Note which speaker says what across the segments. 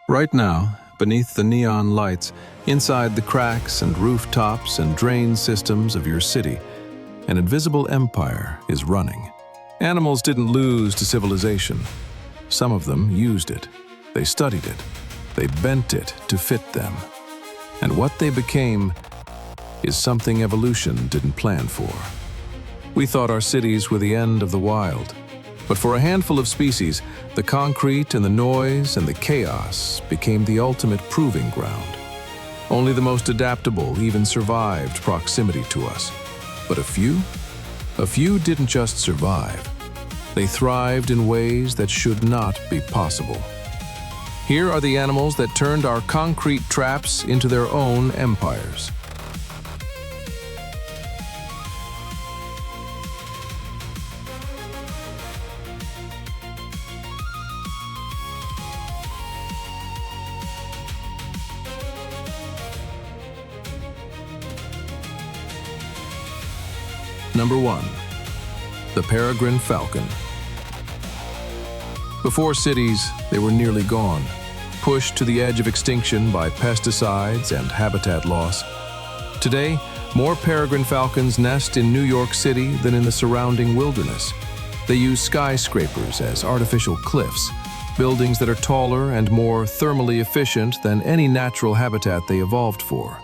Speaker 1: Right now, beneath the neon lights, inside the cracks and rooftops and drain systems of your city, an invisible empire is running. Animals didn't lose to civilization. Some of them used it. They studied it. They bent it to fit them. And what they became is something evolution didn't plan for. We thought our cities were the end of the wild. But for a handful of species, the concrete and the noise and the chaos became the ultimate proving ground. Only the most adaptable even survived proximity to us. But a few didn't just survive. They thrived in ways that should not be possible. Here are the animals that turned our concrete traps into their own empires. Number 1. The peregrine falcon. Before cities, they were nearly gone, pushed to the edge of extinction by pesticides and habitat loss. Today, more peregrine falcons nest in New York City than in the surrounding wilderness. They use skyscrapers as artificial cliffs, buildings that are taller and more thermally efficient than any natural habitat they evolved for.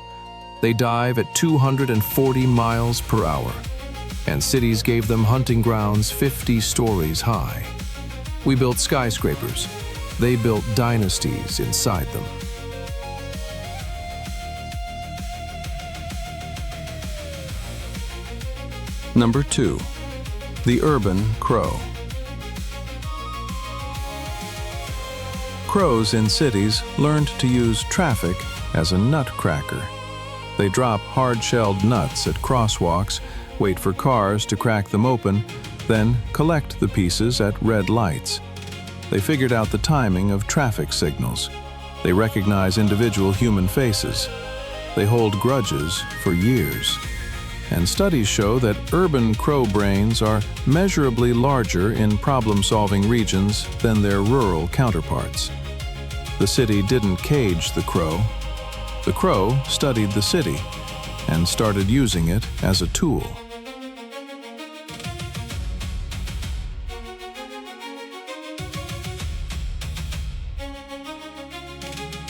Speaker 1: They dive at 240 miles per hour. And cities gave them hunting grounds 50 stories high. We built skyscrapers. They built dynasties inside them. Number 2. The urban crow. Crows in cities learned to use traffic as a nutcracker. They drop hard-shelled nuts at crosswalks, wait for cars to crack them open, then collect the pieces at red lights. They figured out the timing of traffic signals. They recognize individual human faces. They hold grudges for years. And studies show that urban crow brains are measurably larger in problem-solving regions than their rural counterparts. The city didn't cage the crow. The crow studied the city and started using it as a tool.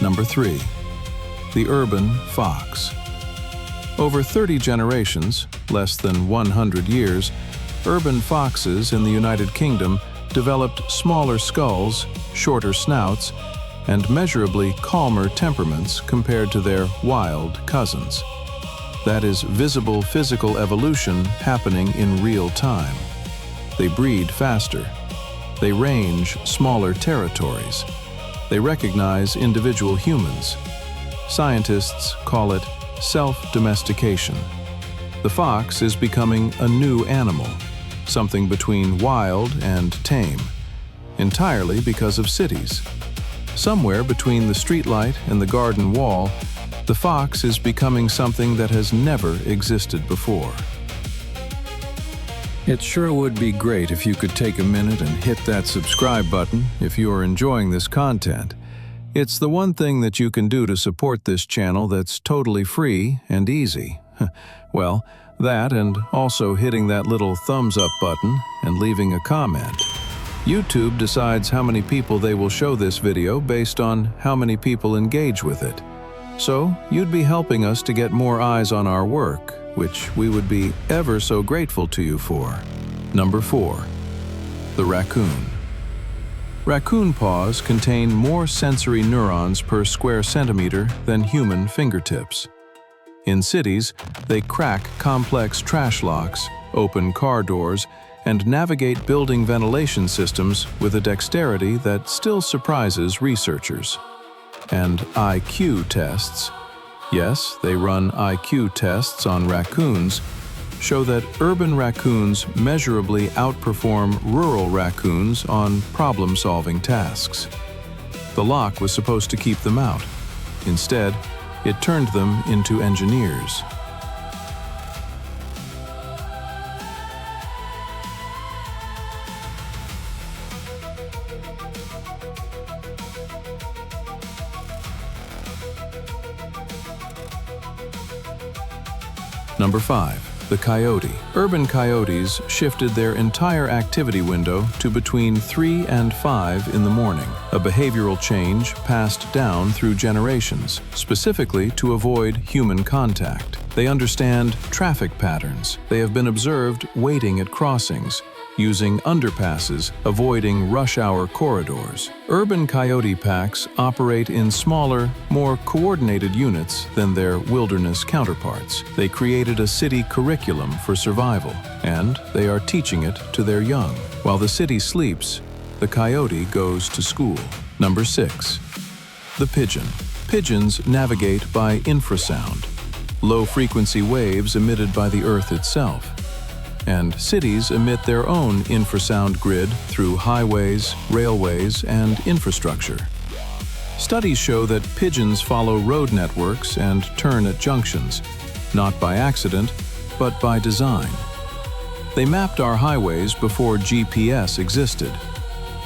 Speaker 1: Number 3. The urban fox. Over 30 generations, less than 100 years, urban foxes in the United Kingdom developed smaller skulls, shorter snouts, and measurably calmer temperaments compared to their wild cousins. That is visible physical evolution happening in real time. They breed faster. They range smaller territories. They recognize individual humans. Scientists call it self-domestication. The fox is becoming a new animal, something between wild and tame, entirely because of cities. Somewhere between the streetlight and the garden wall, the fox is becoming something that has never existed before. It sure would be great if you could take a minute and hit that subscribe button if you are enjoying this content. It's the one thing that you can do to support this channel that's totally free and easy. Well, that and also hitting that little thumbs up button and leaving a comment. YouTube decides how many people they will show this video based on how many people engage with it. So, you'd be helping us to get more eyes on our work, which we would be ever so grateful to you for. Number 4. The raccoon. Raccoon paws contain more sensory neurons per square centimeter than human fingertips. In cities, they crack complex trash locks, open car doors, and navigate building ventilation systems with a dexterity that still surprises researchers. And IQ tests, yes, they run IQ tests on raccoons, show that urban raccoons measurably outperform rural raccoons on problem-solving tasks. The lock was supposed to keep them out. Instead, it turned them into engineers. Number 5. The coyote. Urban coyotes shifted their entire activity window to between 3 and 5 in the morning, a behavioral change passed down through generations, specifically to avoid human contact. They understand traffic patterns. They have been observed waiting at crossings, using underpasses, avoiding rush hour corridors. Urban coyote packs operate in smaller, more coordinated units than their wilderness counterparts. They created a city curriculum for survival, and they are teaching it to their young. While the city sleeps, the coyote goes to school. Number 6. The pigeon. Pigeons navigate by infrasound, low-frequency waves emitted by the Earth itself. And cities emit their own infrasound grid through highways, railways, and infrastructure. Studies show that pigeons follow road networks and turn at junctions, not by accident, but by design. They mapped our highways before GPS existed.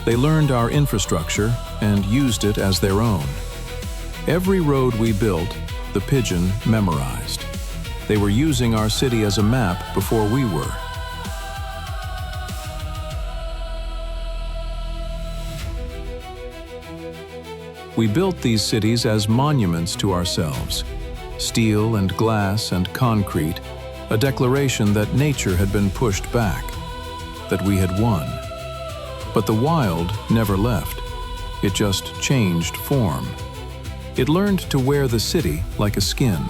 Speaker 1: They learned our infrastructure and used it as their own. Every road we built, the pigeon memorized. They were using our city as a map before we were. We built these cities as monuments to ourselves, steel and glass and concrete, a declaration that nature had been pushed back, that we had won. But the wild never left. It just changed form. It learned to wear the city like a skin.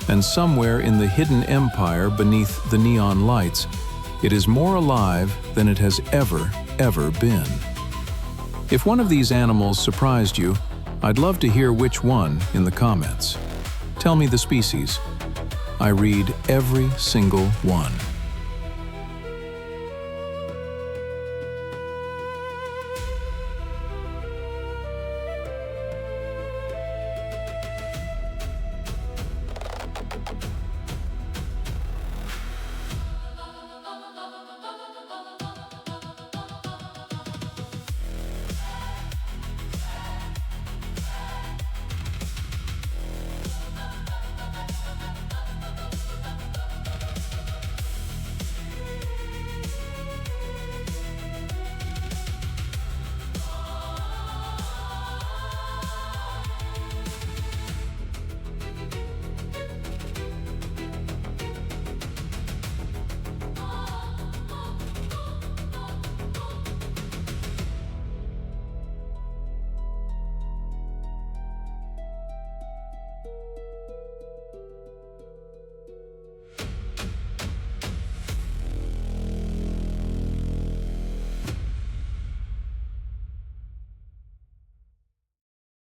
Speaker 1: And somewhere in the hidden empire beneath the neon lights, it is more alive than it has ever been. If one of these animals surprised you, I'd love to hear which one in the comments. Tell me the species. I read every single one.